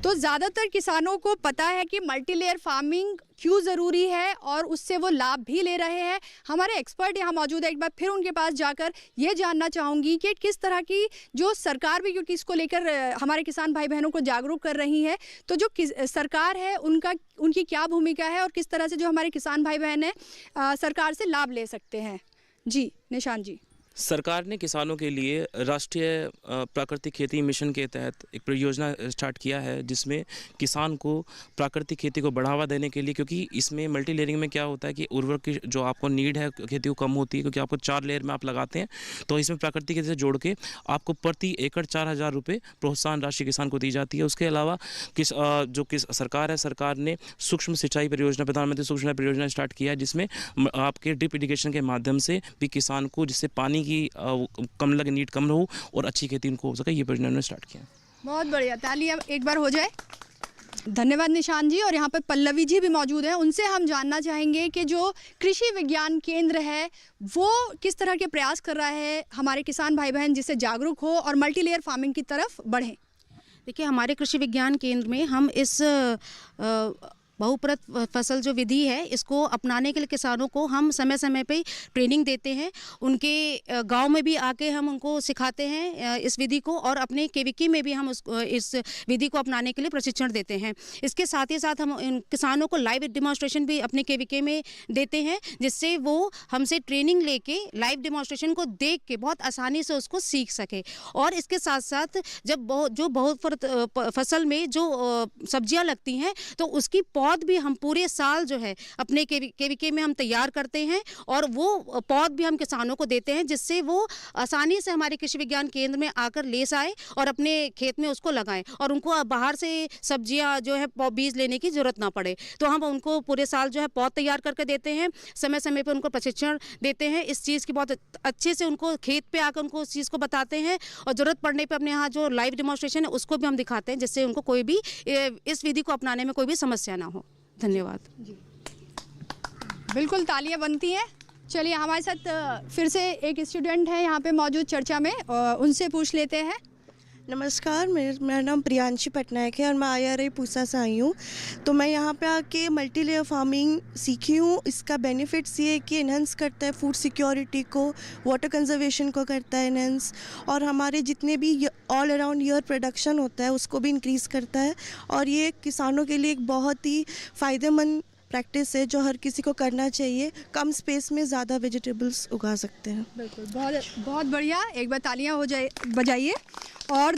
तो ज़्यादातर किसानों को पता है कि मल्टी लेयर फार्मिंग क्यों ज़रूरी है और उससे वो लाभ भी ले रहे हैं। हमारे एक्सपर्ट यहाँ मौजूद है, एक बार फिर उनके पास जाकर ये जानना चाहूँगी कि किस तरह की जो सरकार भी, क्योंकि इसको लेकर हमारे किसान भाई बहनों को जागरूक कर रही है, तो जो सरकार है उनकी क्या भूमिका है और किस तरह से जो हमारे किसान भाई बहन हैं सरकार से लाभ ले सकते हैं। जी निशान जी। सरकार ने किसानों के लिए राष्ट्रीय प्राकृतिक खेती मिशन के तहत एक परियोजना स्टार्ट किया है, जिसमें किसान को प्राकृतिक खेती को बढ़ावा देने के लिए, क्योंकि इसमें मल्टी लेयरिंग में क्या होता है कि उर्वरक की जो आपको नीड है खेती को कम होती है, क्योंकि आपको 4 लेयर में आप लगाते हैं। तो इसमें प्राकृतिक खेती से जोड़ के आपको प्रति एकड़ 4,000 रुपये प्रोत्साहन राशि किसान को दी जाती है। उसके अलावा सरकार है, सरकार ने सूक्ष्म सिंचाई परियोजना, प्रधानमंत्री सूक्ष्म सिंचाई परियोजना स्टार्ट किया है, जिसमें आपके ड्रिप इरिगेशन के माध्यम से भी किसान को, जिससे पानी की कम लगे, नीड कम हो और अच्छी खेती उनको हो सके, ये परियोजना ने स्टार्ट किया। बहुत बढ़िया, तालियां एक बार हो जाए। धन्यवाद निशान जी। और यहाँ पर पल्लवी जी भी मौजूद हैं, उनसे हम जानना चाहेंगे कि जो कृषि विज्ञान केंद्र है वो किस तरह के प्रयास कर रहा है हमारे किसान भाई बहन जिससे जागरूक हो और मल्टी लेयर फार्मिंग की तरफ बढ़ें। देखिए, हमारे कृषि विज्ञान केंद्र में हम इस बहुप्रत फसल जो विधि है इसको अपनाने के लिए किसानों को हम समय समय पे ट्रेनिंग देते हैं। उनके गांव में भी आके हम उनको सिखाते हैं इस विधि को, और अपने केवीके में भी हम इस विधि को अपनाने के लिए प्रशिक्षण देते हैं। इसके साथ ही साथ हम इन किसानों को लाइव डेमोन्स्ट्रेशन भी अपने केवीके में देते हैं, जिससे वो हमसे ट्रेनिंग लेके लाइव डेमोन्स्ट्रेशन को देख के बहुत आसानी से उसको सीख सके। और इसके साथ साथ जब बहुत फसल में जो सब्जियां लगती हैं तो उसकी पौध भी हम पूरे साल जो है अपने केवीके में हम तैयार करते हैं, और वो पौध भी हम किसानों को देते हैं, जिससे वो आसानी से हमारे कृषि विज्ञान केंद्र में आकर ले आए और अपने खेत में उसको लगाएं, और उनको बाहर से सब्जियां जो है बीज लेने की जरूरत ना पड़े। तो हम उनको पूरे साल जो है पौध तैयार करके देते हैं, समय समय पर उनको प्रशिक्षण देते हैं इस चीज़ की, बहुत अच्छे से उनको खेत पे आकर उनको उस चीज़ को बताते हैं, और ज़रूरत पड़ने पर अपने यहाँ जो लाइव डेमोन्स्ट्रेशन है उसको भी हम दिखाते हैं, जिससे उनको कोई भी इस विधि को अपनाने में कोई भी समस्या ना हो। धन्यवाद जी। बिल्कुल, तालियां बनती हैं। चलिए, हमारे साथ फिर से एक स्टूडेंट है यहाँ पे मौजूद चर्चा में, उनसे पूछ लेते हैं। नमस्कार, मेरा नाम प्रियांशी पटनायक है और मैं IRI पूसा से आई हूँ। तो मैं यहाँ पे आके मल्टी लेयर फार्मिंग सीखी हूँ। इसका बेनिफिट्स ये है कि इन्हेंस करता है फूड सिक्योरिटी को, वाटर कंजर्वेशन को करता है इन्हेंस, और हमारे जितने भी ऑल अराउंड ईयर प्रोडक्शन होता है उसको भी इंक्रीज़ करता है। और ये किसानों के लिए एक बहुत ही फ़ायदेमंद प्रैक्टिस है जो हर किसी को करना चाहिए। कम स्पेस में ज़्यादा वेजिटेबल्स उगा सकते हैं। बिल्कुल, बहुत बहुत बढ़िया, एक बार तालियां हो जाए बजाइए। और